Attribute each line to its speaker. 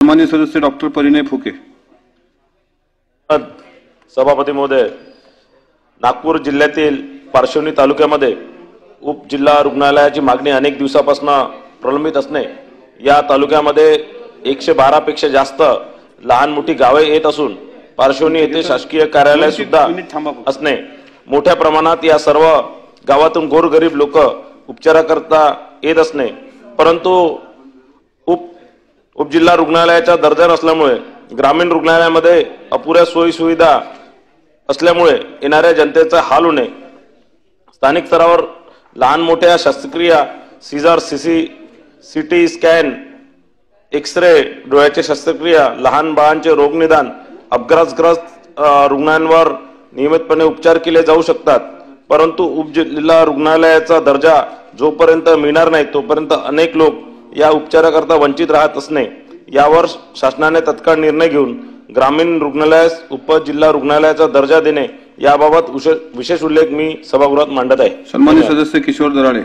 Speaker 1: माननीय सदस्य डॉक्टर परिणय फुके।
Speaker 2: सभापती महोदय, नागपूर जिल्ह्यातील पार्श्वनी तालुक्यामध्ये उपजिल्हा रुग्णालयाची मागणी अनेक दिवसापासून प्रलंबित असणे, या तालुक्यामध्ये 112 पेक्षा जास्त लहान मोठी गावे येत असून पार्श्वनी येथे शासकीय कार्यालय सुद्धा असणे, मोठ्या प्रमाणात या सर्व गावातून गोरगरीब लोक उपचाराकरता येत असणे, परंतु उपजिल्हा रुग्णालयाचा दर्जा नसल्यामुळे ग्रामीण रुग्णालयामध्ये अपुऱ्या सोयी सुविधा असल्यामुळे येणाऱ्या जनतेचा हाल होणे, स्थानिक स्तरावर लहान मोठ्या शस्त्रक्रिया, सीझर, सीटी स्कॅन, एक्सरे, डोळ्याची शस्त्रक्रिया, लहान बाळांचे रोगनिदान, अपघातग्रस्त रुग्णांवर नियमितपणे उपचार केले जाऊ शकतात, परंतु उपजिल्हा रुग्णालयाचा दर्जा जोपर्यंत मिळणार नाही तोपर्यंत अनेक लोक या उपचाराकरता वंचित राहत असणे, यावर शासनाने तत्काळ निर्णय घेऊन ग्रामीण रुग्णालयास उपजिल्हा रुग्णालयाचा दर्जा देणे याबाबत विशेष उल्लेख मी सभागृहात मांडत आहे।
Speaker 1: सन्माननीय सदस्य किशोर दराडे।